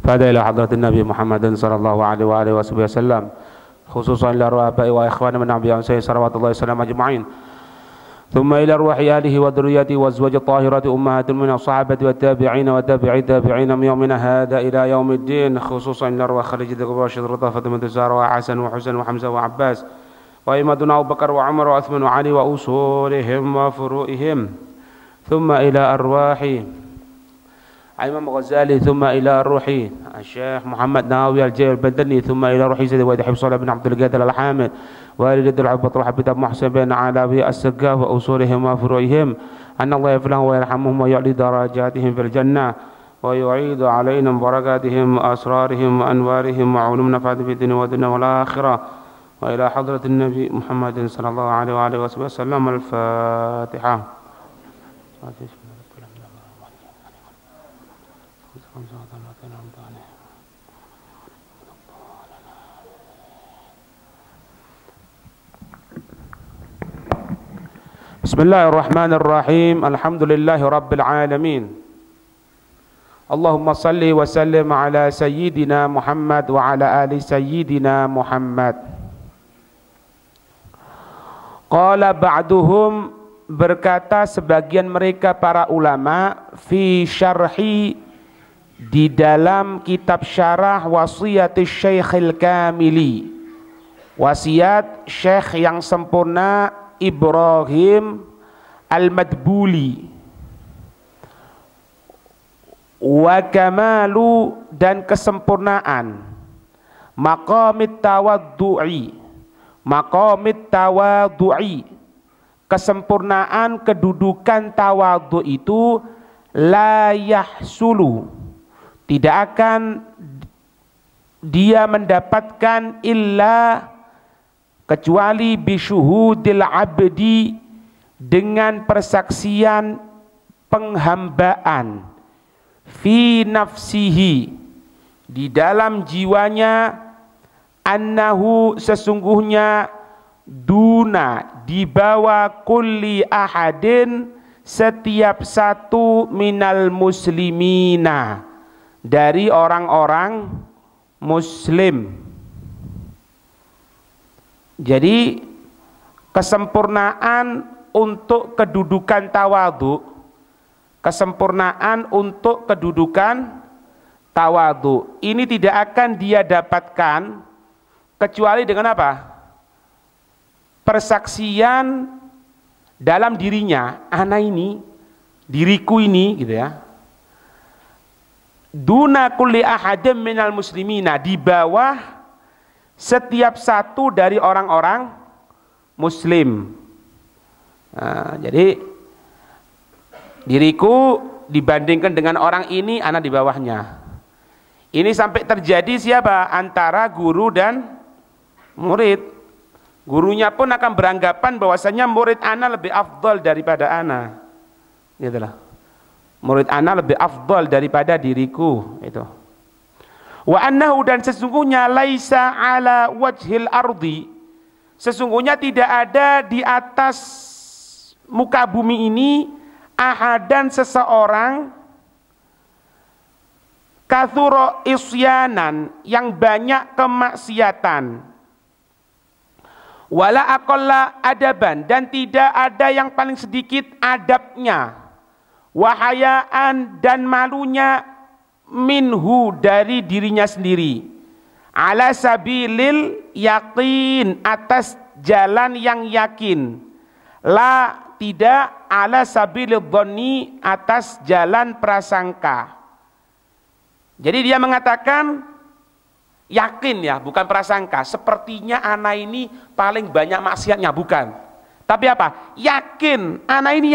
فهذا إلى حضرة النبي محمد صلى الله عليه وآله وصحبه وسلم، خصوصا إلى أرواح آبائي وإخواننا من أنبياء وسيد صلوات الله وسلامه أجمعين، ثم إلى أرواح آله وذريته وأزواج الطاهرات أمهات المؤمنين والصحابة والتابعين وتابعي التابعين من يومنا هذا إلى يوم الدين، خصوصا إلى أرواح خديجة الراشد رضا فاطمة الزهراء وحسن وحسين وحمزة وعباس وأئمتنا أبو بكر وعمر وعثمان وعلي وأصولهم وفروئهم، ثم إلى أرواح الإمام الغزالي، ثم إلى روح الشيخ محمد ناوي الجيل البدني، ثم إلى روح سيدي وحيد حبيب صالح بن عبد القادر الحامد والد العبد روح بن محسن بن علاوي السقاف وأصولهم وفروعهم، أن الله يفلهم ويرحمهم ويعلي درجاتهم في الجنة ويعيد علينا بركاتهم وأسرارهم وأنوارهم وعلوم نفعت في الدنيا والدنيا والآخرة، وإلى حضرة النبي محمد صلى الله عليه وآله وسلم. الفاتحة. بسم الله الرحمن الرحيم. الحمد لله رب العالمين. اللهم صل وسلم على سيدنا محمد وعلى آل سيدنا محمد. Qala ba'duhum, berkata sebagian mereka para ulama, fi syarhi, di dalam kitab syarah wasiyati Syekhil Kamili, wasiat Syekh yang sempurna Ibrahim Al-Madbuli, wa kamalu, dan kesempurnaan, maqamit tawaddu'i, maqamit tawaddu'i, kesempurnaan kedudukan tawadhu itu, la yahsulu, tidak akan dia mendapatkan illa, kecuali bisyuhudil abdi, dengan persaksian penghambaan, fi nafsihi, di dalam jiwanya, annahu, sesungguhnya, duna, di bawah, kulli ahadin, setiap satu, minal muslimina, dari orang-orang muslim. Jadi kesempurnaan untuk kedudukan tawadhu, kesempurnaan untuk kedudukan tawadhu ini tidak akan dia dapatkan kecuali dengan apa? Persaksian dalam dirinya, ana ini, diriku ini, gitu ya. Duna kulli ahadin minal muslimina, di bawah setiap satu dari orang-orang muslim. Nah, jadi diriku dibandingkan dengan orang ini, anak di bawahnya. Ini sampai terjadi siapa? Antara guru dan murid. Gurunya pun akan beranggapan bahwasanya murid anak lebih afdal daripada anak. Gitulah. Murid anak lebih afdal daripada diriku, itu. Wa annahu, dan sesungguhnya, laisa ala wajhil ardi, sesungguhnya tidak ada di atas muka bumi ini, ahadan, seseorang, kathuro isyanan, yang banyak kemaksiatan, wala aqalla adaban, dan tidak ada yang paling sedikit adabnya, wahayaan, dan malunya, minhu, dari dirinya sendiri, ala sabilil yakin, atas jalan yang yakin, la, tidak, ala sabilil dhonni, atas jalan prasangka. Jadi dia mengatakan yakin, ya, bukan prasangka, sepertinya anak ini paling banyak maksiatnya, bukan. Tapi apa? Yakin, anak ini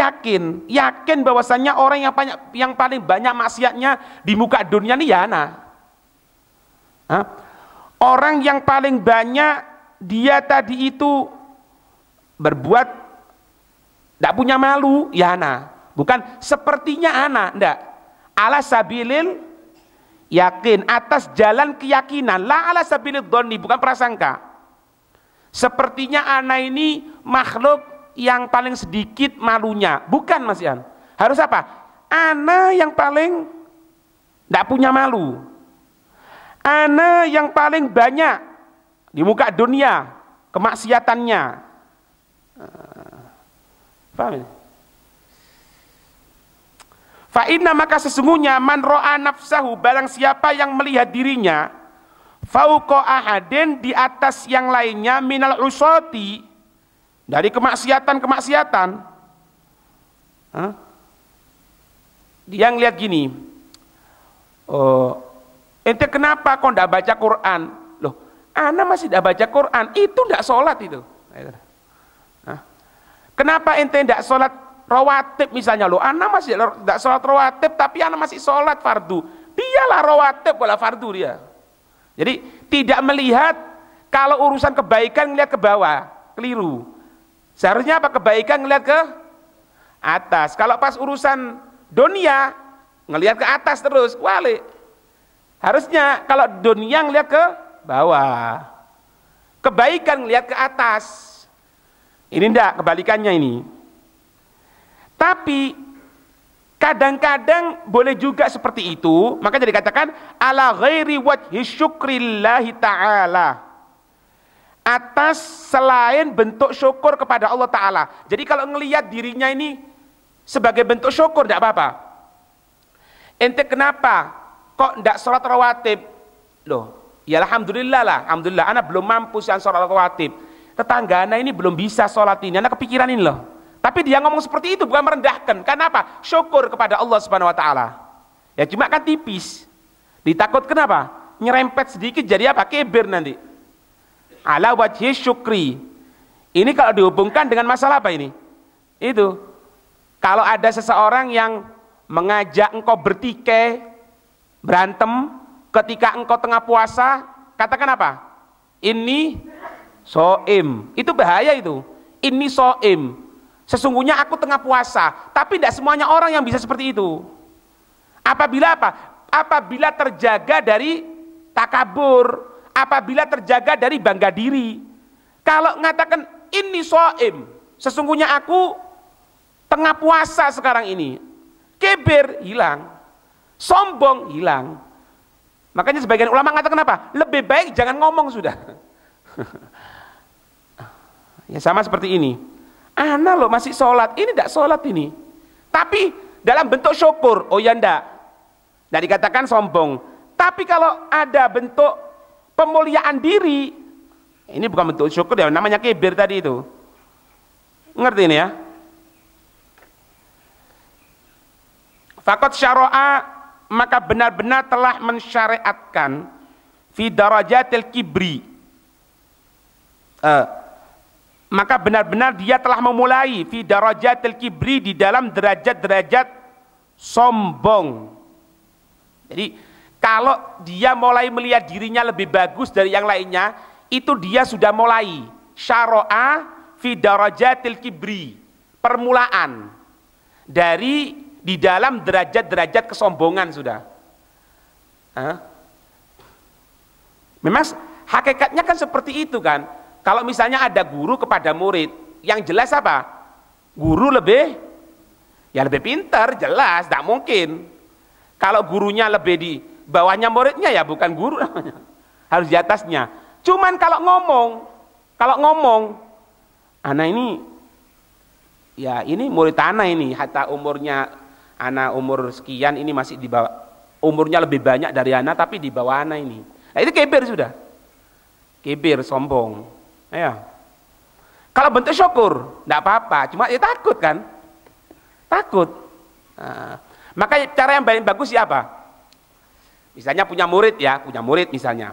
yakin bahwasanya orang yang paling banyak maksiatnya di muka dunia ini ya anak. Orang yang paling banyak dia tadi itu berbuat tidak punya malu, ya anak. Bukan sepertinya anak, tidak. Ala sabilil yakin, atas jalan keyakinan, la ala sabilil dhonni, bukan prasangka. Sepertinya anak ini makhluk yang paling sedikit malunya, bukan, Mas Ian. Harus apa? Anak yang paling tidak punya malu. ana yang paling banyak di muka dunia kemaksiatannya. Paham ini? Fa inna, maka sesungguhnya man ro'a nafsahu, barang siapa yang melihat dirinya fauqa ahadin, di atas yang lainnya, minal usati, dari kemaksiatan-kemaksiatan. Dia ngelihat gini, oh, ente kenapa kok ndak baca Quran? Loh, ana masih ndak baca Quran, itu ndak sholat itu. Kenapa ente ndak sholat rawatib misalnya? Loh, ana masih ndak sholat rawatib, tapi ana masih sholat fardu. Dialah rawatib wala fardu dia. Jadi tidak melihat kalau urusan kebaikan ngelihat ke bawah, keliru. Seharusnya apa? Kebaikan ngelihat ke atas. Kalau pas urusan dunia ngelihat ke atas terus, walik. Harusnya kalau dunia ngelihat ke bawah, kebaikan ngelihat ke atas. Ini ndak, kebalikannya ini. Tapi kadang-kadang boleh juga seperti itu, maka jadi katakan ala ghairi wajhi syukrillahi ta'ala, atas selain bentuk syukur kepada Allah Ta'ala. Jadi kalau ngelihat dirinya ini sebagai bentuk syukur tidak apa-apa. Ente kenapa kok tidak sholat rawatib? Loh, ya alhamdulillah lah, alhamdulillah anak belum mampu yang sholat rawatib, tetangga anak ini belum bisa sholat ini, anak kepikiran ini loh. Tapi dia ngomong seperti itu bukan merendahkan. Kenapa? Syukur kepada Allah Subhanahu wa taala. Ya cuma kan tipis. Ditakut kenapa? Nyerempet sedikit jadi apa? Kibir nanti. Ala wajhi syukri. Ini kalau dihubungkan dengan masalah apa ini? Itu. Kalau ada seseorang yang mengajak engkau bertikai, berantem ketika engkau tengah puasa, katakan apa? Ini soim. Itu bahaya itu. Ini soim. Sesungguhnya aku tengah puasa, tapi tidak semuanya orang yang bisa seperti itu. Apabila apa? Apabila terjaga dari takabur, apabila terjaga dari bangga diri. Kalau mengatakan ini soim, sesungguhnya aku tengah puasa sekarang ini, kibir hilang, sombong hilang. Makanya sebagian ulama mengatakan apa? Lebih baik jangan ngomong sudah. Ya sama seperti ini. Ana loh masih sholat, ini tidak sholat ini. Tapi dalam bentuk syukur, oh ya ndak. Tidak dikatakan sombong. Tapi kalau ada bentuk pemuliaan diri, ini bukan bentuk syukur ya, namanya kibir tadi itu. Ngerti ini ya? Faqad syara'a, maka benar-benar telah mensyariatkan fi darajatil kibri. Maka benar-benar dia telah memulai fi darajatil kibri, di dalam derajat-derajat sombong. Jadi kalau dia mulai melihat dirinya lebih bagus dari yang lainnya, itu dia sudah mulai syara'a fi darajatil kibri, permulaan dari di dalam derajat-derajat kesombongan sudah. Memang hakikatnya kan seperti itu kan. Kalau misalnya ada guru kepada murid, yang jelas apa? Guru lebih pintar, jelas, tidak mungkin. Kalau gurunya lebih di bawahnya muridnya, ya bukan guru namanya, harus di atasnya. Cuman kalau ngomong, anak ini, ya ini murid anak ini, hatta umurnya anak umur sekian ini masih di bawah, umurnya lebih banyak dari anak tapi di bawah anak ini. Nah itu kibir sudah, kibir, sombong. Ya. Kalau bentuk syukur, tidak apa-apa, cuma ya takut kan, takut. Nah, maka cara yang paling bagus siapa? Misalnya punya murid misalnya,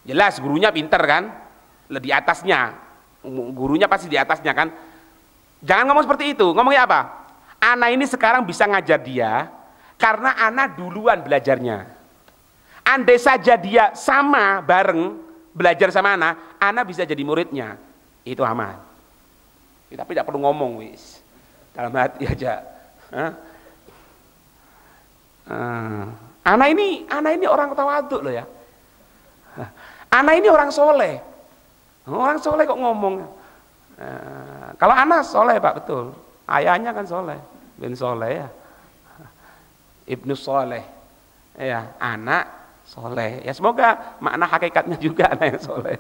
jelas gurunya pinter kan, di atasnya, gurunya pasti di atasnya kan. Jangan ngomong seperti itu, ngomongnya apa? Anak ini sekarang bisa ngajar dia karena anak duluan belajarnya. Andai saja dia sama bareng belajar sama anak bisa jadi muridnya, itu aman. Tapi tidak perlu ngomong, wis dalam hati aja. Anak ini orang tawaduk loh ya. Anak ini orang soleh. Orang soleh kok ngomong. Kalau anak soleh Pak, betul. Ayahnya kan soleh, bin soleh ya, ibnu soleh. Ya, anak soleh. Ya semoga makna hakikatnya juga anak yang soleh.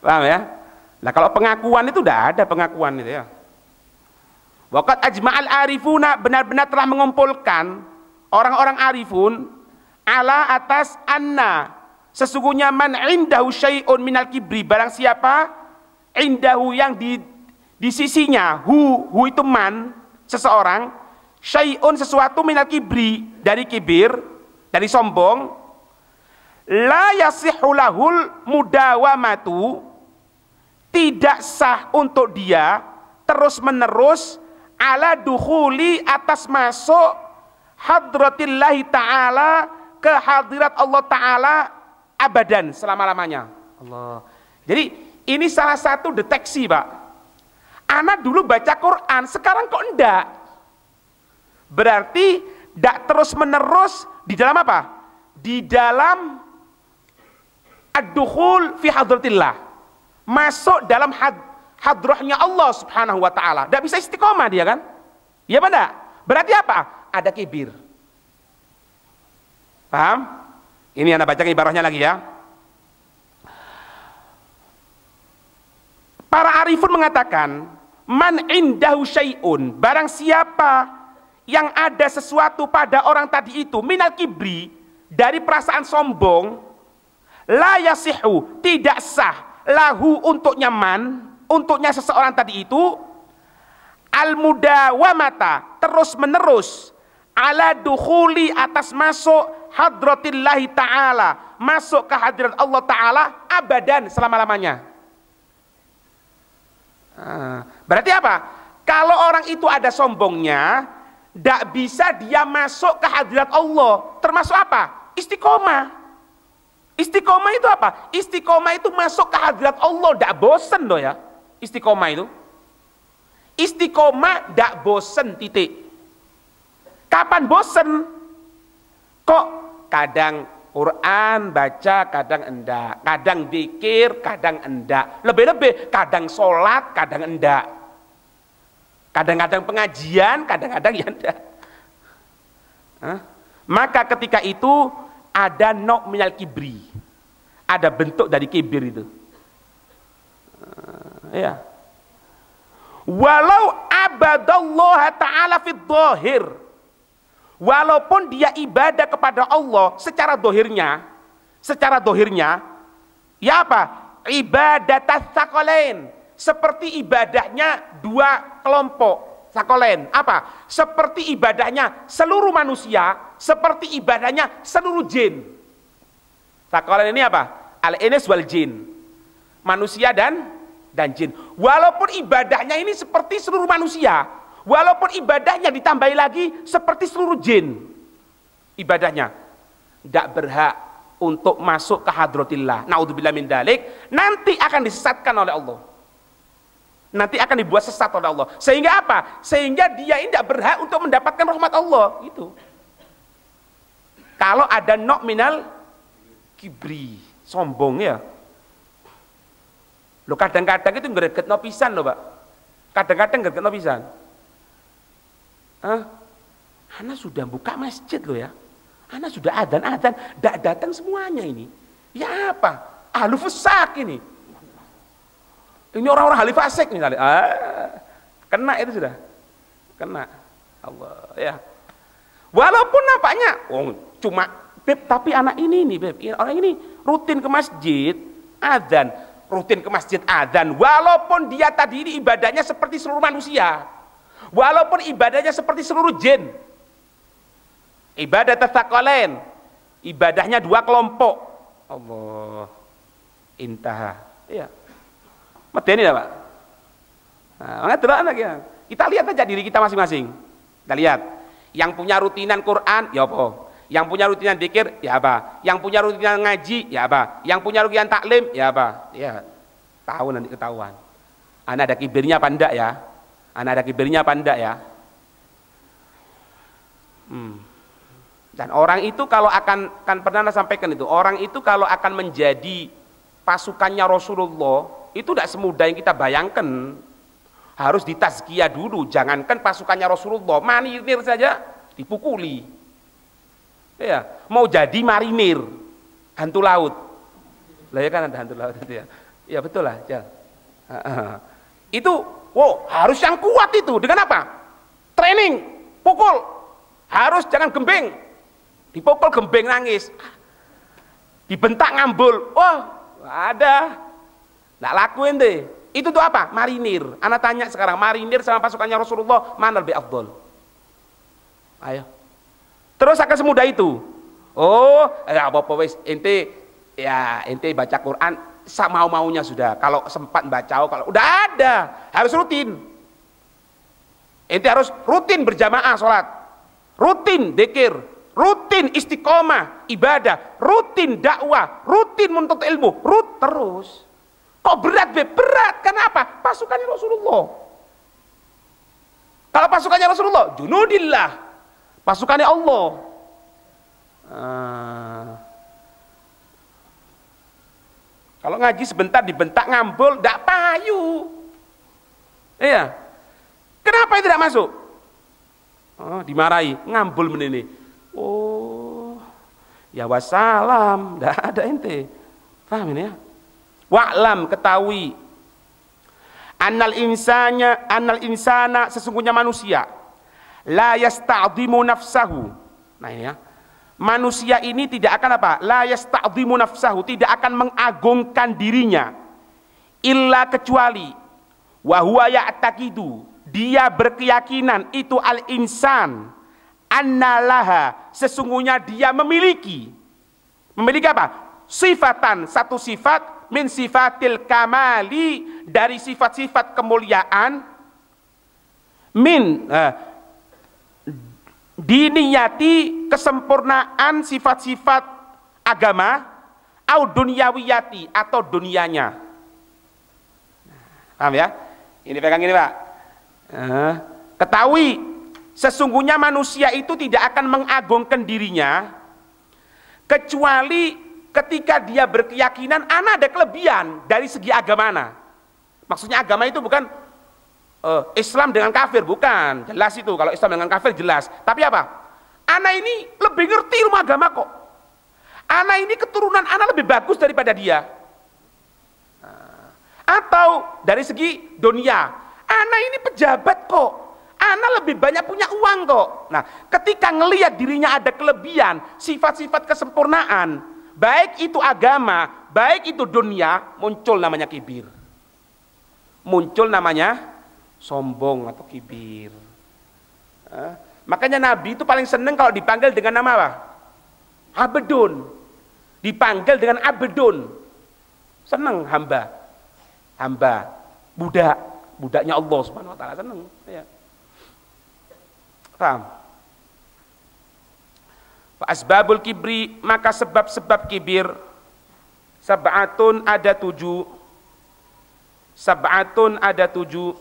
Paham ya? Nah kalau pengakuan itu udah ada pengakuan itu ya. Waqad ajma'al arifuna, benar-benar telah mengumpulkan orang-orang arifun ala atas anna, sesungguhnya man indahu syai'un minal kibri, barang siapa indahu yang di sisinya, hu itu man, seseorang, syai'un sesuatu minal kibri, dari kibir, dari sombong, la yasihhu lahul mudawamatu, tidak sah untuk dia terus menerus ala dukhuli, atas masuk hadratillahi ta'ala, ke hadirat Allah Ta'ala abadan, selama-lamanya. Allah. Jadi ini salah satu deteksi Pak. Anak dulu baca Quran, sekarang kok enggak? Berarti enggak terus menerus di dalam apa? Di dalam ad-dukhul fi hadratillah, masuk dalam hadrahnya Allah Subhanahu wa Ta'ala. Tidak bisa istiqomah dia kan? Iya apa enggak? Berarti apa? Ada kibir. Paham? Ini Anda baca ibarahnya lagi ya. Para arifun mengatakan, man indahu syai'un, barang siapa yang ada sesuatu pada orang tadi itu, minal kibri, dari perasaan sombong, la yasihu, tidak sah, lahu untuk nyaman, untuknya seseorang tadi itu, al mudawamata, terus menerus, ala dukhuli, atas masuk hadratillahi ta'ala, masuk ke hadirat Allah Ta'ala abadan, selama-lamanya. Berarti apa? Kalau orang itu ada sombongnya, tidak bisa dia masuk ke hadirat Allah. Termasuk apa? Istiqomah. Istiqomah itu apa? Istiqomah itu masuk ke hadirat Allah, tidak bosen loh ya. Istiqomah itu, istiqomah tidak bosen, titik. Kapan bosen? Kok kadang Quran baca, kadang enggak, kadang zikir, kadang enggak, lebih-lebih kadang sholat, kadang enggak, kadang-kadang pengajian, kadang-kadang ya enggak. Maka ketika itu ada nok minal kibri, ada bentuk dari kibir itu. Ya. Walau abadallah ta'ala fid dhahir, walaupun dia ibadah kepada Allah secara dohirnya, ya apa? Ibadat tsaqalain, seperti ibadahnya dua kelompok tsaqalain. Apa? Seperti ibadahnya seluruh manusia, seperti ibadahnya seluruh jin. Tsaqalain ini apa? Al-ins wal jin, manusia dan jin. Walaupun ibadahnya ini seperti seluruh manusia, walaupun ibadahnya ditambahi lagi seperti seluruh jin, ibadahnya tidak berhak untuk masuk ke hadratillah. Naudzubillah min dalik. Nanti akan disesatkan oleh Allah. Nanti akan dibuat sesat oleh Allah. Sehingga apa? Sehingga dia ini tidak berhak untuk mendapatkan rahmat Allah. Itu. Kalau ada nok minal kibri, sombong ya. Lo kadang-kadang itu gregetno pisan loh Pak. Kadang-kadang gregetno pisan. Ana sudah buka masjid loh ya. Ana sudah adzan, datang semuanya ini. Ya apa? Ahlu fusak ini. Ini orang-orang ahli fasik misalnya. Kena itu sudah. Kena. Allah ya. Walaupun nampaknya cuma Beb, tapi anak ini nih Beb, orang ini rutin ke masjid, adzan, rutin ke masjid adzan, walaupun dia tadi ini ibadahnya seperti seluruh manusia. Walaupun ibadahnya seperti seluruh jin, ibadah tsaqalain, ibadahnya dua kelompok. Allah, intaha. Iya. Medeni lah Pak. Nah, anak ya. Kita lihat aja diri kita masing-masing. Kita lihat. Yang punya rutinan Quran, ya apa? Yang punya rutinan zikir, ya apa? Yang punya rutinan ngaji, ya apa? Yang punya rutinan taklim, ya apa? Ya, tahu nanti ketahuan. Anak ada kibirnya apa enggak ya? Anak ada kibirnya apa enggak ya? Dan orang itu kalau kan pernah sampaikan itu, orang itu kalau akan menjadi pasukannya Rasulullah, itu tidak semudah yang kita bayangkan. Harus ditazkiyah dulu, jangankan pasukannya Rasulullah, manir saja dipukuli. Ya, mau jadi marinir, hantu laut. Lah ya kan ada hantu laut itu ya. Ya betul lah, Jal. Itu wow, harus yang kuat itu. Dengan apa? Training, pukul. Harus jangan gembeng. Dipukul gembeng nangis. Dibentak ngambul. Wah, ada. Nggak lakuin deh. Itu tuh apa? Marinir. Anak tanya sekarang, marinir sama pasukannya Rasulullah mana lebih afdol? Ayo. Terus akan semudah itu. Oh, apa-apa wis ente baca Quran mau-maunya sudah. Kalau sempat baca, kalau udah ada, harus rutin. Ente harus rutin berjamaah sholat, rutin dzikir, rutin istiqomah ibadah, rutin dakwah, rutin menuntut ilmu, terus. Kok berat be? Berat. Kenapa? Pasukannya Rasulullah. Kalau pasukannya Rasulullah, junudillah, pasukannya Allah. Kalau ngaji sebentar dibentak ngambul, tidak payu. Iya. Kenapa itu tidak masuk? Oh, dimarahi, ngambul menini. Oh, ya wassalam, tidak ada ente. Paham ini ya? Wa'lam, ketahui. Annal insana sesungguhnya manusia la yasta'dhimu nafsahu. Nah ini ya. Manusia ini tidak akan apa? La yasta'dhimu nafsahu, tidak akan mengagungkan dirinya illa kecuali wa huwa ya'taqidu, dia berkeyakinan itu al-insan annalaha, sesungguhnya dia memiliki apa? Sifatan, satu sifat min sifatil kamali, dari sifat-sifat kemuliaan, min diniyati, kesempurnaan sifat-sifat agama, au dunyawiyati, atau dunianya. Paham ya? Ini pegang ini Pak. Ketahui sesungguhnya manusia itu tidak akan mengagungkan dirinya kecuali ketika dia berkeyakinan ada kelebihan dari segi agama. Maksudnya agama itu bukan Islam dengan kafir, bukan. Jelas itu, kalau Islam dengan kafir jelas. Tapi apa? Ana ini lebih ngerti ilmu agama kok. Ana ini keturunan ana lebih bagus daripada dia. Atau dari segi dunia, ana ini pejabat kok. Ana lebih banyak punya uang kok. Nah, ketika ngelihat dirinya ada kelebihan, sifat-sifat kesempurnaan, baik itu agama, baik itu dunia, muncul namanya kibir. Muncul namanya sombong atau kibir. Makanya Nabi itu paling seneng kalau dipanggil dengan nama apa? Abdun. Dipanggil dengan Abdun. Seneng, hamba. Hamba, budaknya Allah Subhanahu wa taala, seneng. Ya. Paham? Asbabul kibri, maka sebab-sebab kibir sab'atun, ada 7. Sab'atun, ada 7.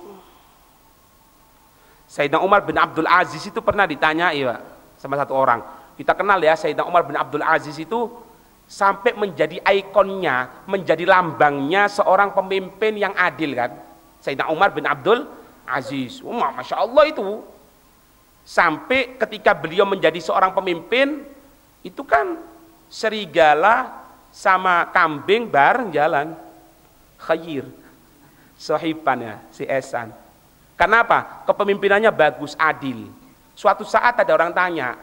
Sayyidina Umar bin Abdul Aziz itu pernah ditanyai Pak, sama satu orang. Kita kenal ya, Sayyidina Umar bin Abdul Aziz itu sampai menjadi ikonnya, menjadi lambangnya seorang pemimpin yang adil kan. Sayyidina Umar bin Abdul Aziz, Masya Allah itu. Sampai ketika beliau menjadi seorang pemimpin, itu kan serigala sama kambing bareng jalan. Khayir, sahiban ya, si Esan. Kenapa? Kepemimpinannya bagus, adil. Suatu saat ada orang tanya,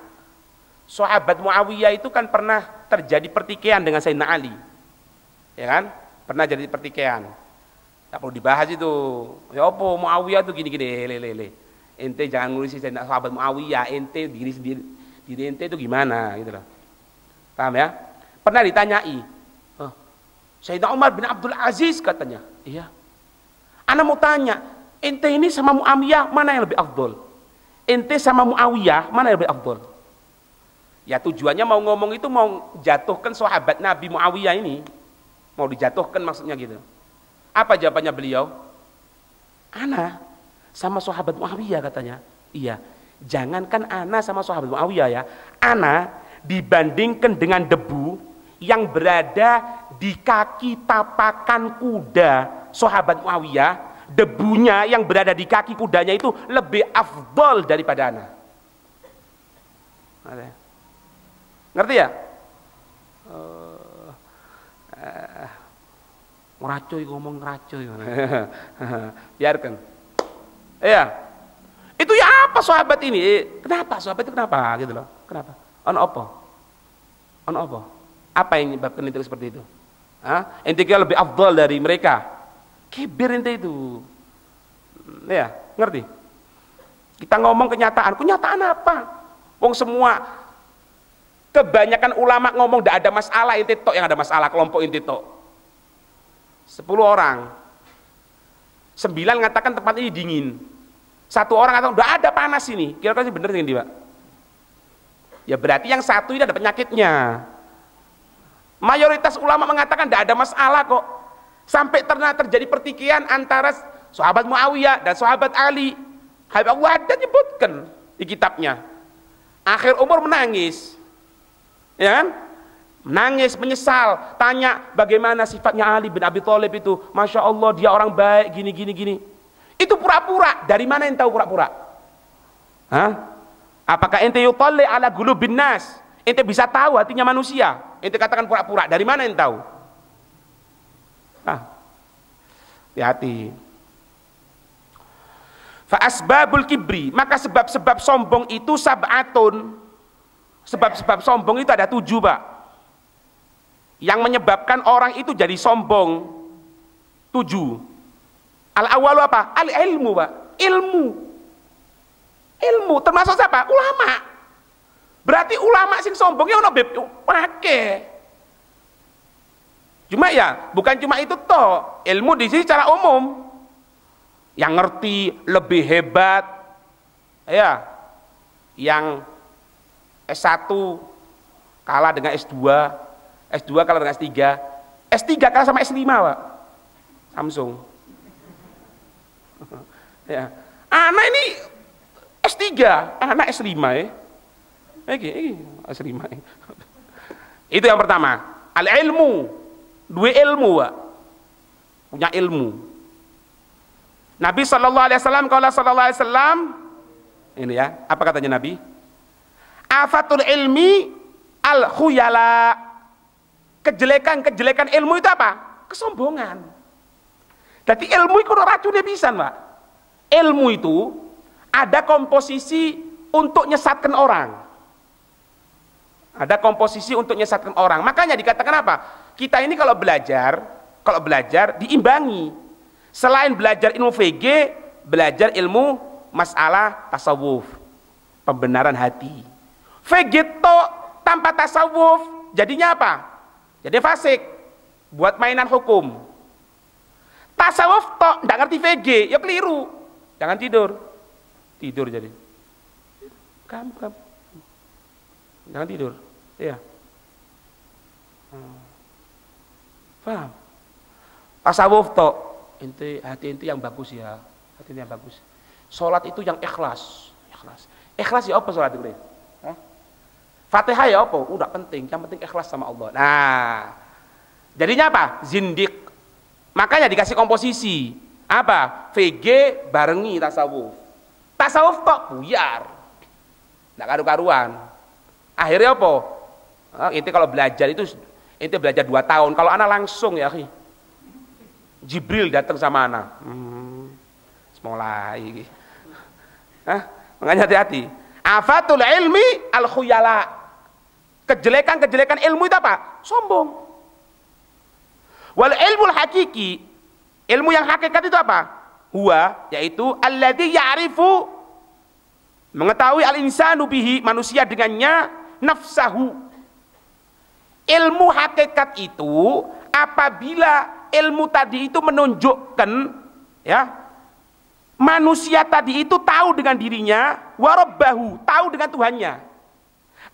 sahabat Muawiyah itu kan pernah terjadi pertikaian dengan Sayyidina Ali, ya kan? Pernah jadi pertikaian. Tak perlu dibahas itu. Ya apa Muawiyah itu gini-gini, lele. Ente jangan ngurusin Sayyidina sahabat Muawiyah, ente diri ente itu gimana gitu loh. Paham ya? Pernah ditanyai, Sayyidina Umar bin Abdul Aziz katanya, iya. Ana mau tanya, ente ini sama Muawiyah mana yang lebih afdol? Ente sama Muawiyah mana yang lebih afdol? Ya tujuannya mau ngomong itu mau jatuhkan sahabat Nabi Muawiyah ini, mau dijatuhkan maksudnya gitu. Apa jawabannya beliau? Ana sama sahabat Muawiyah katanya. Iya, jangankan ana sama sahabat Muawiyah ya, ana dibandingkan dengan debu yang berada di kaki tapakan kuda sahabat Muawiyah, debunya yang berada di kaki kudanya itu lebih afdol daripada ana. Ngerti ya? Ngeracoy, ngomong ngeracoy. Biarkan. Iya. Itu ya apa sahabat ini? Kenapa sahabat itu kenapa gitu loh? Kenapa? Ono apa? Ono apa? Apa yang menyebabkan itu seperti itu? Ente kira lebih afdal dari mereka. Kibir ente itu. Ya, ngerti? Kita ngomong kenyataan. Kenyataan apa? Wong semua kebanyakan ulama ngomong tidak ada masalah, ente tok yang ada masalah, kelompok ente tok. 10 orang. 9 mengatakan tempat ini dingin. 1 orang katakan udah ada panas ini. Kira-kira bener ini, Pak? Ya berarti yang satu ini ada penyakitnya. Mayoritas ulama mengatakan tidak ada masalah kok. Sampai terjadi pertikaian antara sahabat Muawiyah dan sahabat Ali. Habib Abu Haddad nyebutkan di kitabnya. Akhir umur menangis. Ya kan? Menangis, menyesal, tanya bagaimana sifatnya Ali bin Abi Thalib itu. Masya Allah dia orang baik, gini. Itu pura-pura. Dari mana yang tahu pura-pura? Apakah ente yutalli ala qulubin nas? Ente bisa tahu hatinya manusia? Ente katakan pura-pura. Dari mana yang tahu? Hati-hati. Fa asbabul kibri, maka sebab-sebab sombong itu sab'atun. Sebab-sebab sombong itu ada 7, Pak. Yang menyebabkan orang itu jadi sombong 7. Al-awwalu apa? Al-ilmu, Pak. Ilmu termasuk siapa? Ulama. Berarti ulama sing sombongnya ono beb pakai. Cuma ya, bukan cuma itu toh. Ilmu di sini secara umum. Yang ngerti lebih hebat. Ya. Yang S1 kalah dengan S2. S2 kalah dengan S3. S3 kalah sama S5, Pak. Samsung. Ya. Anak ini S3, anak S5 ya. S5. Itu yang pertama. Al-ilmu. 2 ilmu, Pak. Punya ilmu. Nabi sallallahu alaihi wasallam qala sallallahu alaihi wasallam ini ya, apa katanya Nabi? Afatul ilmi al-khuyala. Kejelekan ilmu itu apa? Kesombongan. Jadi ilmu itu racunnya bisa, Pak. Ilmu itu ada komposisi untuk nyesatkan orang. Ada komposisi untuk nyesatkan orang. Makanya dikatakan apa? Kita ini kalau belajar diimbangi. Selain belajar ilmu VG, belajar ilmu masalah tasawuf, pembenaran hati. VG to tanpa tasawuf, jadinya apa? Jadi fasik, buat mainan hukum. Tasawuf to nggak ngerti VG, ya keliru. Jangan tidur jadi. Kamu. Jangan tidur, ya. Paham? Tasawuf to, hati ente yang bagus ya, hati yang bagus. Sholat itu yang ikhlas. Ikhlas ya apa sholat itu? Fatihah ya apa? Udah penting, yang penting ikhlas sama Allah. Nah, jadinya apa? Zindik. Makanya dikasih komposisi. Apa? VG barengi tasawuf. Tasawuf tok buyar. Nggak karu-karuan. Akhirnya apa? Ente kalau belajar itu ente belajar 2 tahun. Kalau anak langsung ya, Jibril datang sama anak. Mulai. Makanya hati-hati. Afatul ilmi al-khuyala. Kejelekan ilmu itu apa? Sombong. Wal ilmul hakiki, ilmu yang hakikat itu apa? Huwa, yaitu alladzi ya'rifu, mengetahui al-insanu bihi, manusia dengannya, nafsahu. Ilmu hakikat itu apabila ilmu tadi itu menunjukkan ya, manusia tadi itu tahu dengan dirinya, warabbahu, tahu dengan Tuhannya,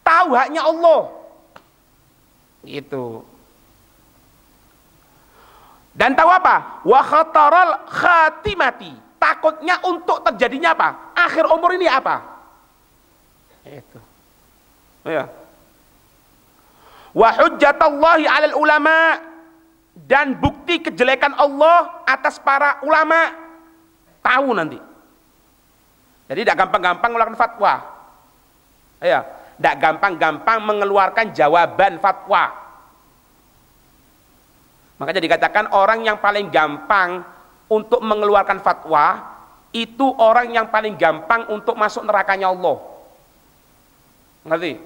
tahu haknya Allah, gitu. Dan tahu apa? Wa khataral khatimati, takutnya untuk terjadinya apa? Akhir umur ini apa? Itu. Ya. Wa hujjatallahi 'alal ulama, dan bukti kejelekan Allah atas para ulama. Tahu nanti. Jadi tidak gampang-gampang melakukan fatwa. Ya. tidak gampang-gampang mengeluarkan jawaban fatwa. Makanya dikatakan orang yang paling gampang untuk mengeluarkan fatwa itu orang yang paling gampang untuk masuk nerakanya Allah. Ngerti?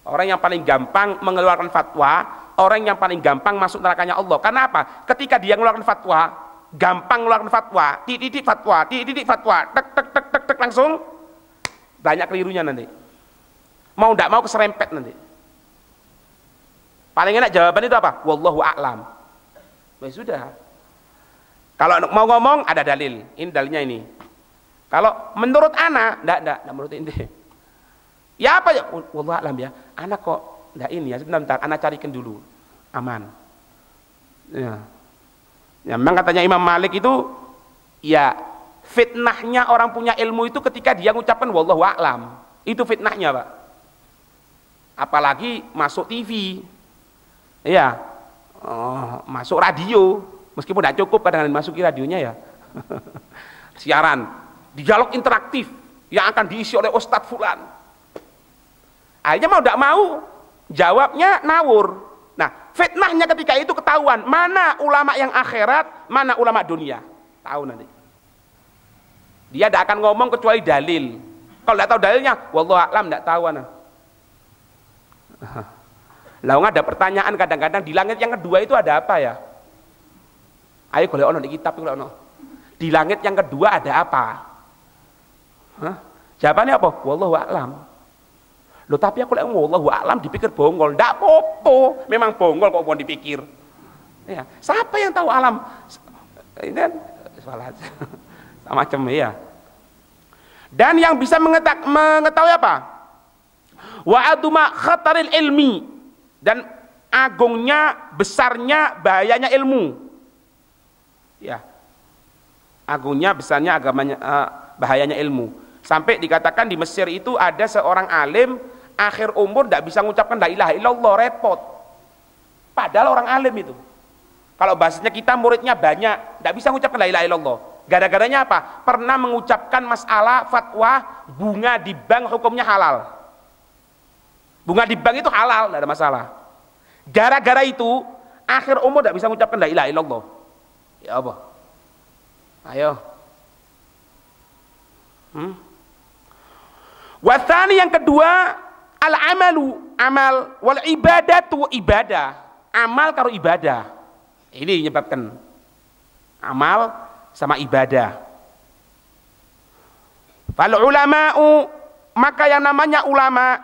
Orang yang paling gampang mengeluarkan fatwa, orang yang paling gampang masuk nerakanya Allah. Karena apa? Ketika dia mengeluarkan fatwa, gampang mengeluarkan fatwa, titik fatwa, tek tek tek tek tek, langsung banyak kelirunya nanti. Mau tidak mau keserempet nanti. Paling enak jawaban itu apa? Wallahu a'lam. Ya sudah. Kalau mau ngomong ada dalil. Ini dalilnya ini. Kalau menurut ana, enggak menurut ente. Ya apa ya? Wallahu a'lam ya. Ana kok enggak ini ya. Sebentar, ana carikan dulu. Aman. Ya. Ya, memang katanya Imam Malik itu ya fitnahnya orang punya ilmu itu ketika dia mengucapkan wallahu a'lam. Itu fitnahnya, Pak. Apalagi masuk TV. Iya, masuk radio, meskipun tidak cukup kadang-kadang masuki radionya ya. Siaran, dialog interaktif yang akan diisi oleh Ustadz Fulan. Akhirnya mau tidak mau, jawabnya ngawur. Nah, fitnahnya ketika itu ketahuan, mana ulama yang akhirat, mana ulama dunia. Tahu nanti. Dia tidak akan ngomong kecuali dalil. Kalau tidak tahu dalilnya, wallahu a'lam, tidak tahu. Lalu ada pertanyaan kadang-kadang di langit yang kedua itu ada apa ya? Ayo golek ono di kitab golek ono. Di langit yang kedua ada apa? Hah? Jawabannya apa? Wallahu a'lam. Loh tapi aku lek wallahu a'lam dipikir bongol. Ndak apa-apa, memang bongol kok mau dipikir. Ya, siapa yang tahu alam? Ini kan salat. Macam ya. Dan yang bisa mengetahui apa? Wa aduma khataril ilmi. Dan agungnya, besarnya, bahayanya ilmu. Ya. Agungnya, besarnya, agamanya, bahayanya ilmu. Sampai dikatakan di Mesir itu ada seorang alim akhir umur tidak bisa mengucapkan la ilaha illallah, repot. Padahal orang alim itu. Kalau bahasanya kita muridnya banyak, tidak bisa mengucapkan la ilaha illallah. Gara-garanya apa? Pernah mengucapkan masalah fatwa bunga di bank hukumnya halal. Bunga di bank itu halal, tidak ada masalah. Gara-gara itu, akhir umur tidak bisa mengucapkan la ilaha illallah. Ya apa? Ayo. Wathani yang kedua, al-amalu, amal, wal ibadatu, ibadah. Amal karo ibadah. Ini menyebabkan amal sama ibadah. Fal ulama'u, maka yang namanya ulama,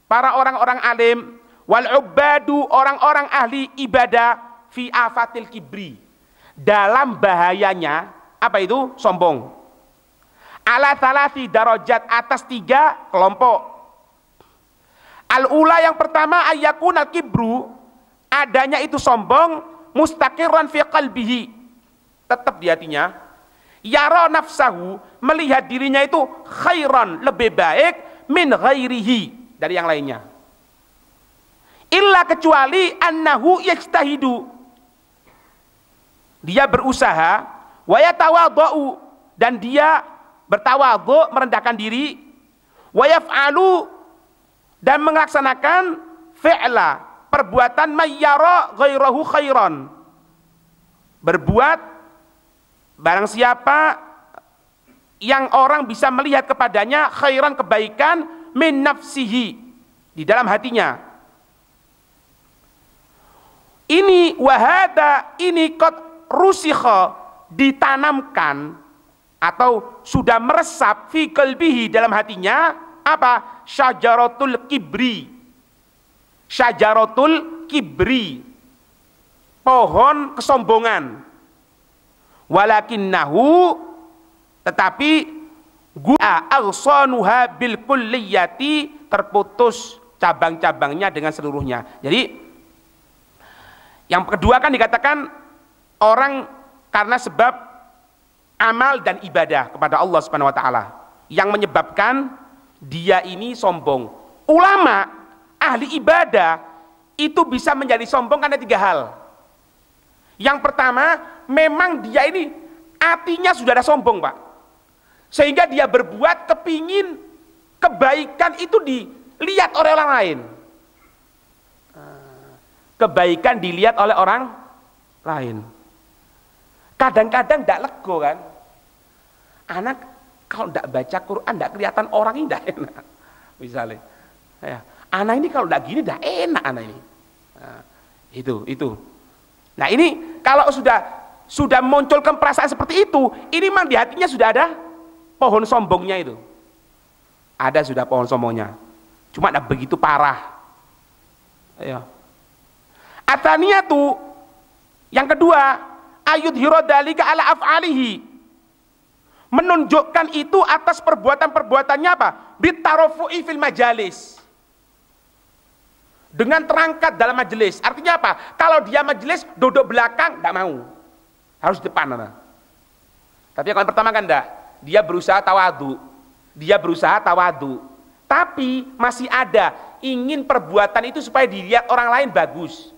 para orang-orang alim, wal ubadu, orang-orang ahli ibadah, fi afatil kibri, dalam bahayanya apa itu? Sombong. Ala thalasi darajat, atas 3 kelompok. Al-ula yang pertama, ayyakun al-kibru, adanya itu sombong, mustaqiran fi qalbihi, tetap di hatinya, yara nafsahu, melihat dirinya itu khairan, lebih baik, min ghairihi, dari yang lainnya. Illa kecuali annahu yajtahidu, dia berusaha, wa yatawadhu, dan dia bertawadhu, merendahkan diri, wa yaf'alu, dan melaksanakan fi'la, perbuatan mayyara ghairahu khairan, berbuat barang siapa yang orang bisa melihat kepadanya khairan, kebaikan, min nafsihi, di dalam hatinya. Ini wahada, ini qad rusikha, ditanamkan atau sudah meresap fi qalbihi, dalam hatinya apa? Syajaratul kibri, syajaratul kibri, pohon kesombongan. Walakinnahu, tetapi gua alsanuha bil kulliyati, terputus cabang-cabangnya dengan seluruhnya. Jadi yang kedua kan dikatakan orang karena sebab amal dan ibadah kepada Allah Subhanahu wa taala yang menyebabkan dia ini sombong. Ulama ahli ibadah itu bisa menjadi sombong karena 3 hal. Yang pertama, memang dia ini hatinya sudah ada sombong, Pak. Sehingga dia berbuat kepingin kebaikan itu dilihat oleh orang lain. Kebaikan dilihat oleh orang lain. Kadang-kadang tidak lego kan. Anak kalau tidak baca Quran tidak kelihatan orang ini tidak enak. Misalnya, ya, anak ini kalau tidak gini tidak enak anak ini. Nah, itu. Nah ini kalau sudah munculkan perasaan seperti itu, ini memang di hatinya sudah ada pohon sombongnya itu. Ada sudah pohon sombongnya. Cuma tidak begitu parah. Ya. Atania tuh yang kedua, ayud hirodalika ala af'alihi, menunjukkan itu atas perbuatan-perbuatannya apa? Bitarofu'i fil majalis, dengan terangkat dalam majelis. Artinya apa? Kalau dia majelis duduk belakang tidak mau, harus depan. Tapi yang pertama kan enggak, dia berusaha tawadu, tapi masih ada ingin perbuatan itu supaya dilihat orang lain bagus.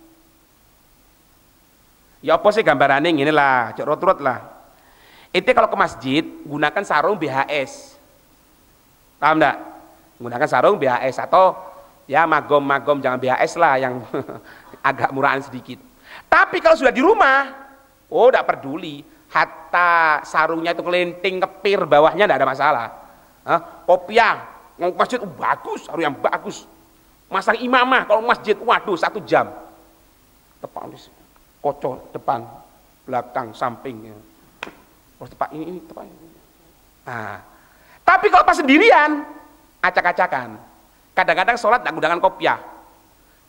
Ya apa sih gambarannya ini lah, curut-curut lah. Itu kalau ke masjid gunakan sarung BHS, paham enggak? Gunakan sarung BHS atau ya magom jangan BHS lah yang agak murahan sedikit. Tapi kalau sudah di rumah, oh enggak peduli, hatta sarungnya itu kelinting kepir bawahnya enggak ada masalah. Kopiah mau masjid bagus, sarung yang bagus. Masang imamah kalau masjid, waduh 1 jam. Tepat kocok depan, belakang, samping. Terus tepat ini tepat ini. Nah, tapi kalau pas sendirian, acak-acakan. Kadang-kadang sholat tidak menggunakan kopiah.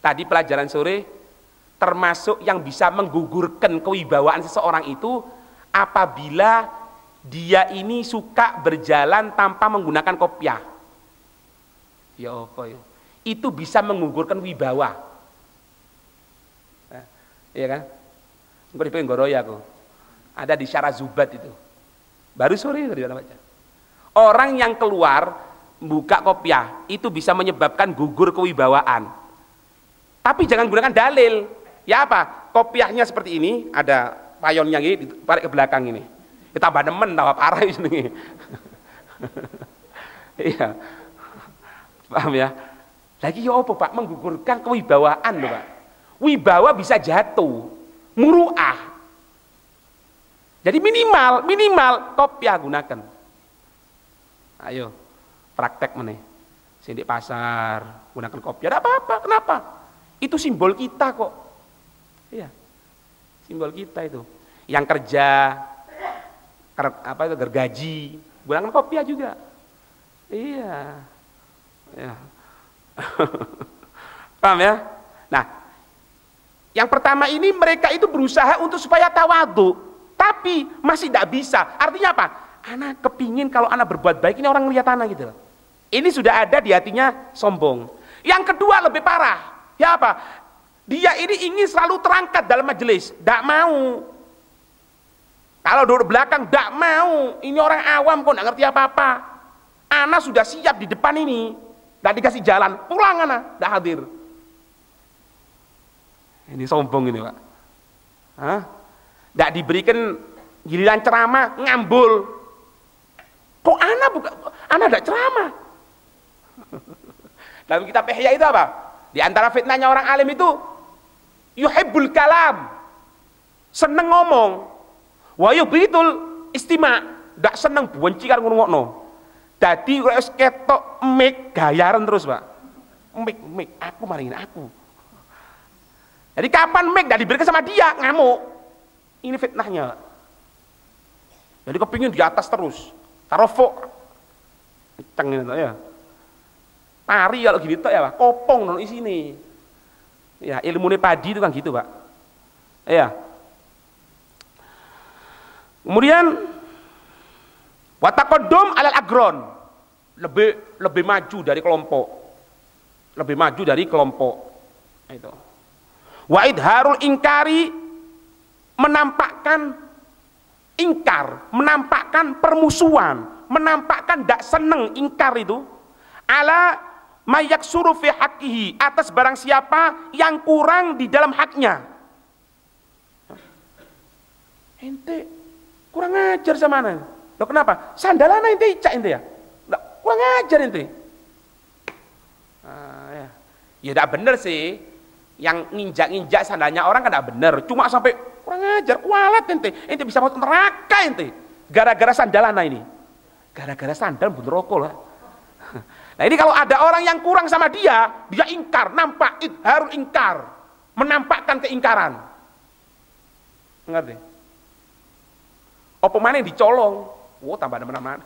Tadi pelajaran sore, termasuk yang bisa menggugurkan kewibawaan seseorang itu apabila dia ini suka berjalan tanpa menggunakan kopiah. Ya apa ya? Itu bisa menggugurkan wibawa. Nah, iya kan? Engko di Penggoroya aku. Ada di Syarah Zubat itu. Baru sore tadi baca. Orang yang keluar buka kopiah itu bisa menyebabkan gugur kewibawaan. Tapi jangan gunakan dalil. Ya apa? Kopiahnya seperti ini, ada payonnya gini, ditarik ke belakang ini. Kita tambah nemen, tambah parah ini. Iya. Paham ya? Lagi ya apa Pak? Menggugurkan kewibawaan loh Pak. Wibawa bisa jatuh. Muru'ah. Jadi minimal kopiah gunakan. Ayo praktek meneh. Sindik pasar gunakan kopiah, tidak apa-apa. Kenapa? Itu simbol kita kok. Iya. Simbol kita itu. Yang kerja gergaji gunakan kopiah juga. Iya. Ya. Paham ya? Nah, yang pertama ini mereka itu berusaha untuk supaya tawadu, tapi masih tidak bisa. Artinya apa? Anak kepingin kalau anak berbuat baik ini orang melihat anak gitu. Ini sudah ada di hatinya sombong. Yang kedua lebih parah. Ya apa? Dia ini ingin selalu terangkat dalam majelis, tidak mau. Kalau duduk belakang tidak mau. Ini orang awam kok tidak ngerti apa-apa. Anak sudah siap di depan ini, tidak dikasih jalan, pulang anak, tidak hadir. Ini sombong ini Pak. Tidak diberikan giliran ceramah, ngambul. Kok anak tidak ceramah? Dalam kitab Ihya itu apa? Di antara fitnahnya orang alim itu yuhibbul kalam, seneng ngomong. Wa yubitul istima', tidak seneng benci karo ngrungokno. Dadi wis ketok mik gayaran terus Pak. Mik aku maringin aku. Jadi kapan mic tidak diberikan sama dia, ngamuk. Ini fitnahnya. Jadi kepingin di atas terus. Tarofok. Kenceng itu ya. Tari kalau gini tuh ya Pak, kopong nang isine. Ya, ilmune padi itu kan gitu, Pak. Ya. Kemudian wataqaddum alal agron. Lebih maju dari kelompok. Lebih maju dari kelompok. Itu. Wa idharul ingkari, menampakkan ingkar, menampakkan permusuhan, menampakkan tidak seneng, ingkar itu ala mayak suruh fi haqqihi, atas barang siapa yang kurang di dalam haknya. Ente kurang ajar sama anak. Loh kenapa? Sandalana ente icak ente ya? Kurang ajar ente. Ya, ya tidak benar sih. Yang nginjak-nginjak sandalnya orang kan tidak benar. Cuma sampai kurang ajar, kualat ente bisa masuk neraka ente. Gara-gara sandalan ini. Gara-gara sandal bener rokok lah. Nah ini kalau ada orang yang kurang sama dia ingkar, nampak idharul ingkar, menampakkan keingkaran. Ngerti? Apa mana yang dicolong? Wah tambah mana-mana.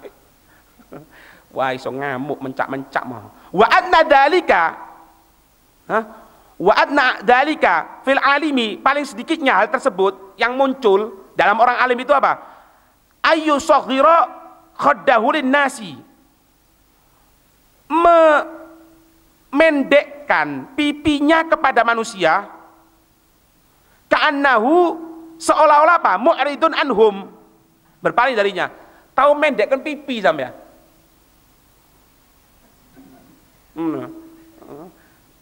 Wah iso ngamuk, mencak-mencak mah. Wa adna dalika, wa adna dalika fil alimi, paling sedikitnya hal tersebut yang muncul dalam orang alim itu apa? Ayu saghira khaddahu lin nasi, memendekkan pipinya kepada manusia, ka'annahu, seolah-olah apa? Mu'ridun anhum, berpaling darinya. Tahu mendekkan pipi sampai ya?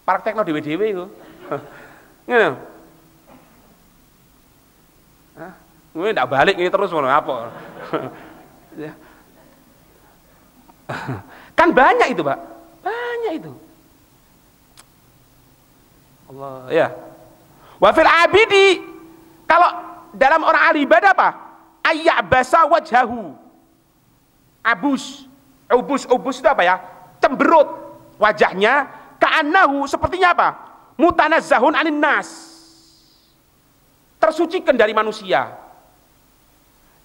Praktek no dewe-dewe itu. Ngene. Ini tidak balik ini terus mau apa? Kan banyak itu, Pak. Banyak itu. Allah, ya. Wa fil abidi, kalau dalam orang ahli ibadah apa? Ayyabasa wajhahu. Ubus itu apa ya? Cemberut wajahnya, ka'annahu, sepertinya apa? Mutanazzahun anin nas. Tersucikan dari manusia.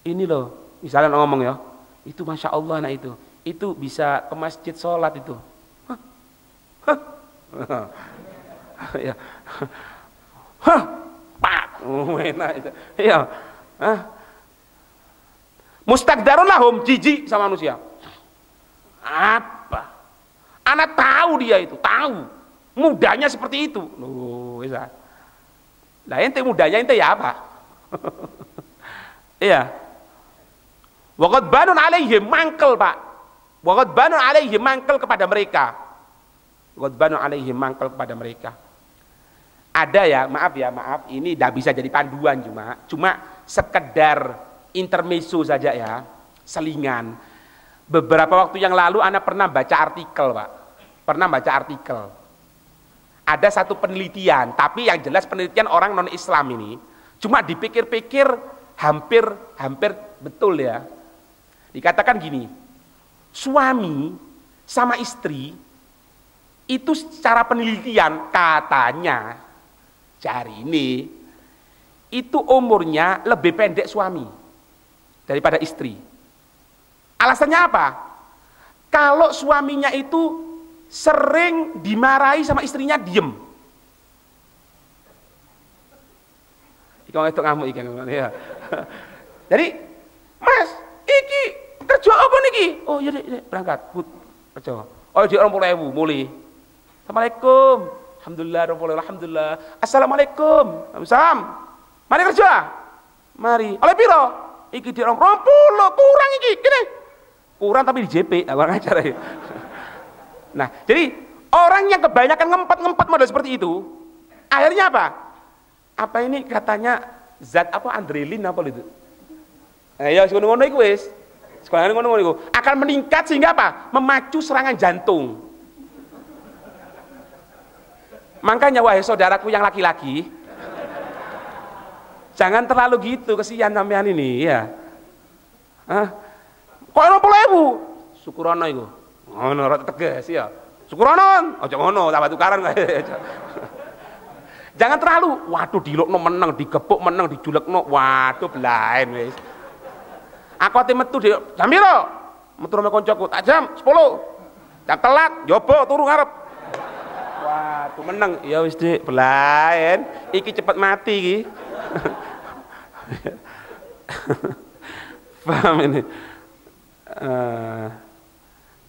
Ini loh, misalnya ngomong ya, itu Masya Allah nah itu bisa ke masjid sholat itu. Ya. Pak, enak itu. Iya. Mustakdarun lahum, jijik sama manusia. Apa? Anak tahu dia itu, tahu. Mudanya seperti itu. Loh, bisa. Lah ente mudanya ente ya apa? Iya. Wa qad banun alaihim, mangkel, Pak. Wa qad banun alaihim, mangkel kepada mereka. Wa qad banun alaihim, mangkel kepada mereka. Ada ya, maaf, ini tidak bisa jadi panduan, cuma sekedar intermezzo saja ya, selingan. Beberapa waktu yang lalu Anda pernah baca artikel, Pak. Pernah baca artikel. Ada satu penelitian, tapi yang jelas penelitian orang non-Islam ini, cuma dipikir-pikir hampir betul ya. Dikatakan gini, suami sama istri itu secara penelitian katanya cari ini itu umurnya lebih pendek suami daripada istri. Alasannya apa? Kalau suaminya itu sering dimarahi sama istrinya diem. Ikan itu ngamuk ikan ya. Jadi, Mas, iki kerja apa niki? Oh iya deh, berangkat, kerja. Oh di 20.000 mulai. Assalamualaikum. Alhamdulillah, alhamdulillah. Assalamualaikum. Waalaikumsalam. Mari kerja. Mari. Oleh piro? Iki di 20 kurang iki, gini. Kurang tapi di JP, kurang ajar ya. Nah, jadi orang yang kebanyakan ngempet model seperti itu, akhirnya apa? Apa ini katanya zat apa adrenalin apa itu? Ya ngono-ngono iku wis. Sekarang ngono-ngono iku akan meningkat sehingga apa? Memacu serangan jantung. Makanya wahai saudaraku yang laki-laki, jangan terlalu gitu, kesian sampean ini ya. Kok 20.000? Syukurono iku. Ngono rada tegas ya. Syukurono, aja ngono, tambah tukaran kae. Jangan terlalu, waduh dilokno meneng, digepuk meneng, dijulekno, waduh belain wis. Aku ate metu di jam piro? Metu nang koncoku, tak jam 10. Jam telat, jobo turu ngarep. Waduh meneng, ya wis Dik, belain. Iki cepet mati iki. Paham ini?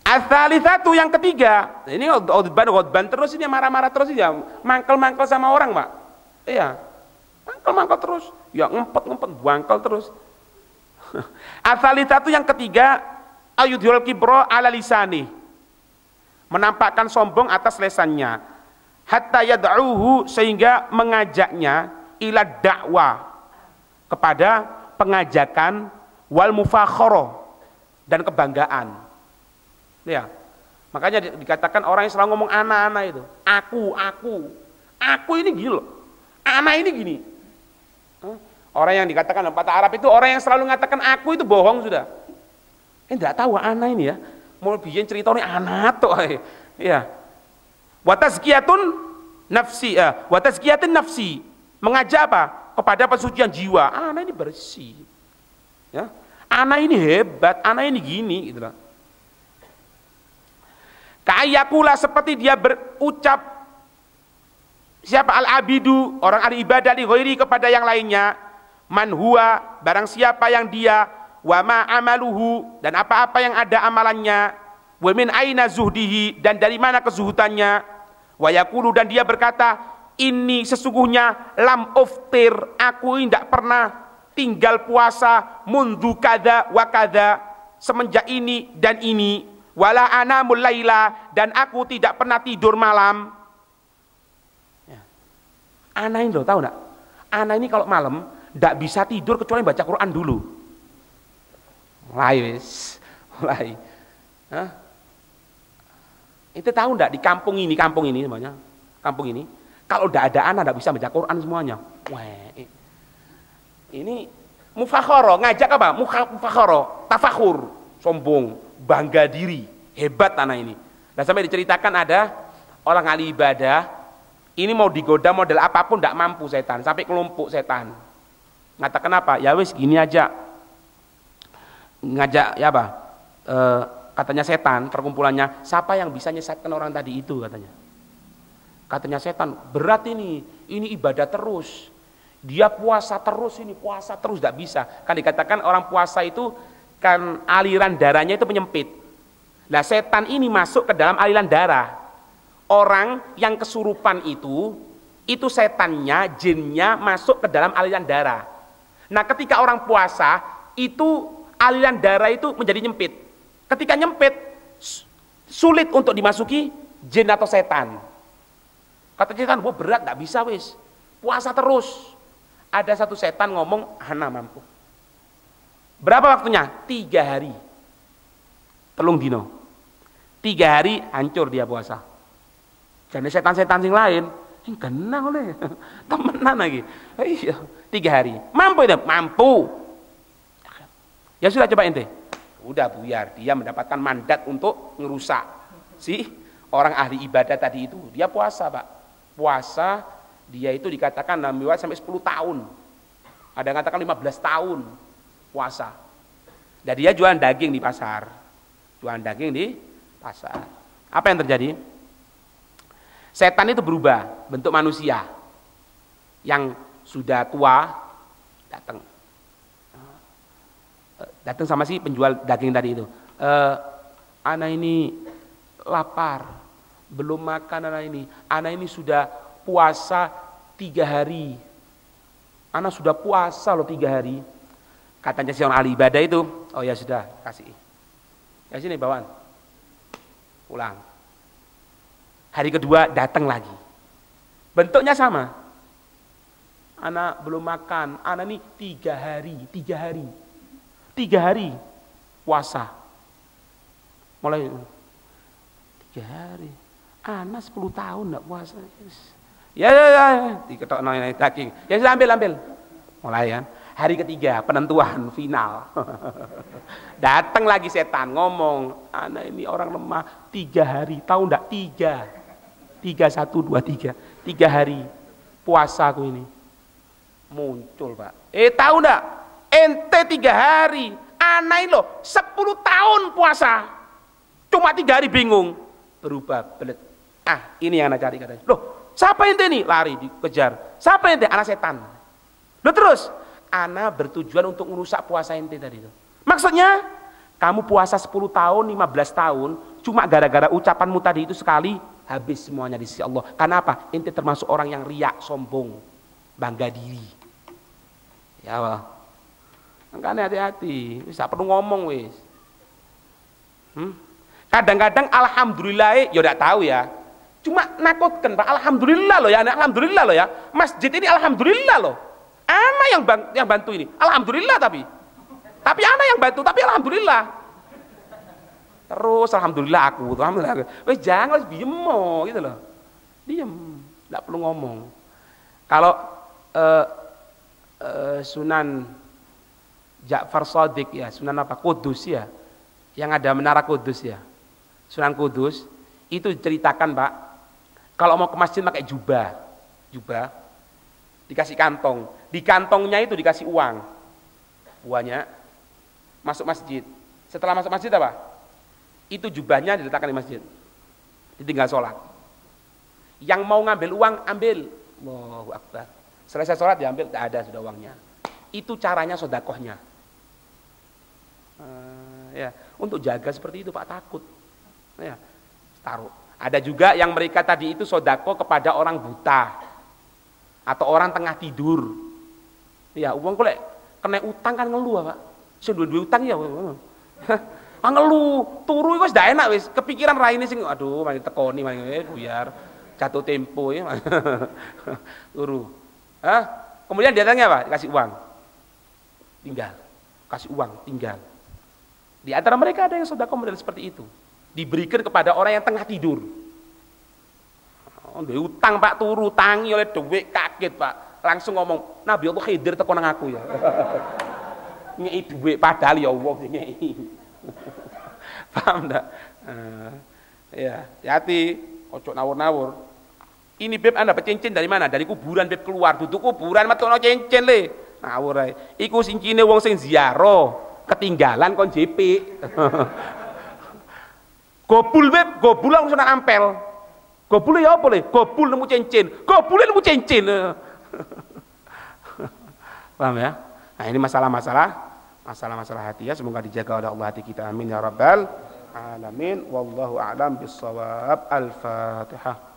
As-salisatu yang ketiga, ini odban terus ini marah-marah terus ya, mangkel-mangkel sama orang, Pak. Iya. Mangkel-mangkel terus, ya ngempet buangkel terus. As-salisatu yang ketiga, ayudhul kibro ala lisani. Menampakkan sombong atas lesannya. Hatta yad'uhu, sehingga mengajaknya ila dakwah, kepada pengajakan wal mufakhara, dan kebanggaan. Ya. Makanya dikatakan orang yang selalu ngomong ana itu, aku ini gini loh, ana ini gini. Orang yang dikatakan dalam bahasa Arab itu orang yang selalu mengatakan aku itu bohong sudah. Enggak tahu ana ini ya, mau bikin cerita ini ana tuh, ya. Wa tazkiyatun nafsi, wa tazkiyatun nafsi, mengajak apa? Kepada pensucian jiwa. Ana ini bersih, ya. Ana ini hebat, ana ini gini, gitu lah. Ka'ayakula seperti dia berucap siapa al-abidu, orang ahli ibadah li ghairi kepada yang lainnya, man huwa barang siapa yang dia, wa ma amaluhu dan apa-apa yang ada amalannya, wa min aina zuhdihi dan dari mana kezuhutannya, wa yaqulu dan dia berkata, ini sesungguhnya lam uftir, aku tidak pernah tinggal puasa mundu kada wa kada, semenjak ini dan ini, wala anamul laila dan aku tidak pernah tidur malam. Ya. Ana ini loh, tahu enggak? Ana ini kalau malam tidak bisa tidur kecuali baca Quran dulu. Mulai wis, mulai. Hah? Itu tahu enggak di kampung ini namanya, kampung ini, kalau tidak ada anak tidak bisa baca Quran semuanya. Wah, ini mufakhoro, ngajak apa? Mufakhoro, tafakhur, sombong, bangga diri, hebat anak ini. Nah sampai diceritakan ada orang ahli ibadah, ini mau digoda model apapun tidak mampu setan, sampai kelompok setan. Ngatakan apa? Ya wis gini aja, ngajak ya apa? Katanya setan perkumpulannya, siapa yang bisa nyesatkan orang tadi itu katanya. Katanya setan, berat ini ibadah terus. Dia puasa terus ini, puasa terus tidak bisa. Kan dikatakan orang puasa itu kan aliran darahnya itu menyempit. Nah setan ini masuk ke dalam aliran darah. Orang yang kesurupan itu setannya, jinnya masuk ke dalam aliran darah. Nah ketika orang puasa itu aliran darah itu menjadi nyempit. Ketika nyempit sulit untuk dimasuki jin atau setan. Kata setan, wah berat, gak bisa wis. Puasa terus. Ada satu setan ngomong, ana mampu. Berapa waktunya? 3 hari. Telung dino. 3 hari hancur dia puasa. Jadi setan-setan sing lain, kenal oleh temenan lagi. Iya, 3 hari. Mampu itu? Mampu. Ya sudah, coba ente. Udah buyar, dia mendapatkan mandat untuk ngerusak si orang ahli ibadah tadi itu. Dia puasa, Pak. Puasa dia itu dikatakan sampai 10 tahun. Ada yang katakan 15 tahun puasa. Dan dia jualan daging di pasar. Jualan daging di pasar. Apa yang terjadi? Setan itu berubah bentuk manusia. Yang sudah tua datang sama si penjual daging tadi itu. Ana ini lapar, belum makan ana ini. Ana ini sudah puasa 3 hari. Ana sudah puasa loh 3 hari. Katanya si orang ahli ibadah itu, oh ya sudah, kasih. Ya sini bawaan. Pulang. Hari kedua datang lagi. Bentuknya sama. Ana belum makan. Ana ini 3 hari. 3 hari puasa. Mulai 3 hari. Ana 10 tahun enggak puasa. Ya. Diketok naik daging. Ya sudah ambil. Mulai kan. Hari ketiga penentuan final. Datang lagi setan ngomong, ana ini orang lemah 3 hari. Tahu enggak? 3 1 2 3. 3 hari puasa aku ini. Muncul, Pak. Tahu enggak? Ente 3 hari. Ana ini loh 10 tahun puasa. Cuma 3 hari bingung. Berubah belet. Ini yang ana cari katanya. Loh, siapa ente nih? Lari dikejar. Siapa ente? Anak setan. Loh terus, ana bertujuan untuk merusak puasa ente tadi itu. Maksudnya, kamu puasa 10 tahun, 15 tahun, cuma gara-gara ucapanmu tadi itu sekali, habis semuanya di sisi Allah. Karena apa? Ente termasuk orang yang riak, sombong, bangga diri. Ya Allah. Makanya hati-hati, bisa perlu ngomong wis. Kadang-kadang alhamdulillah, ya udah tahu ya. Cuma nakutkan, Pak. Alhamdulillah loh ya, alhamdulillah loh ya. Masjid ini alhamdulillah loh. Ana yang bantu ini. Alhamdulillah tapi ana yang bantu, tapi alhamdulillah. Terus alhamdulillah aku, alhamdulillah. Wes jangan wes diem gitu loh. Diem, enggak perlu ngomong. Kalau Sunan Ja'far Shadiq ya, Sunan apa? Kudus ya. Yang ada menara Kudus ya. Sunan Kudus itu diceritakan, Pak. Kalau mau ke masjid pakai jubah. Jubah dikasih kantong. Di kantongnya itu dikasih uang. Uangnya masuk masjid. Setelah masuk masjid apa? Itu jubahnya diletakkan di masjid. Ditinggal sholat. Yang mau ngambil uang, ambil. Allahu Akbar. Selesai sholat diambil, tidak ada sudah uangnya. Itu caranya sodakohnya. Ya, untuk jaga seperti itu Pak, takut. Ya, taruh. Ada juga yang mereka tadi itu sodako kepada orang buta atau orang tengah tidur. Ya, uang kok kena utang kan ngeluh Pak. Sing duwe utang ya. Ngeluh, turu iku wis ndak enak wis. Kepikiran raine sing aduh mari tekoni mari buyar. Jatuh tempo ya. Turu. Kemudian datangnya apa? Dikasih uang. Tinggal. Kasih uang, tinggal. Di antara mereka ada yang sedekah model seperti itu. Diberikan kepada orang yang tengah tidur. Duwe utang Pak, turu tangi oleh duit, kaget Pak. Langsung ngomong, Nabi Allah Khidir teko nang aku ya. Ngei duit padahal ya Allah ngei. Paham enggak? Ya, hati, ojo nawur-nawur. Ini beb Anda dapat cincin dari mana? Dari kuburan beb keluar, duduk kuburan matono cincin le. Ngawur ae. Iku cincine wong sing ziarah, ketinggalan kon JP. Gobul beb, gobul langsung nang ampel. Gobul ya apa le? Gobul nemu cincin. Gobul nemu cincin. Paham ya? Nah, ini masalah hati ya, semoga dijaga oleh Allah hati kita. Amin ya rabbal alamin. Wallahu a'lam bissawab. Al-Fatihah.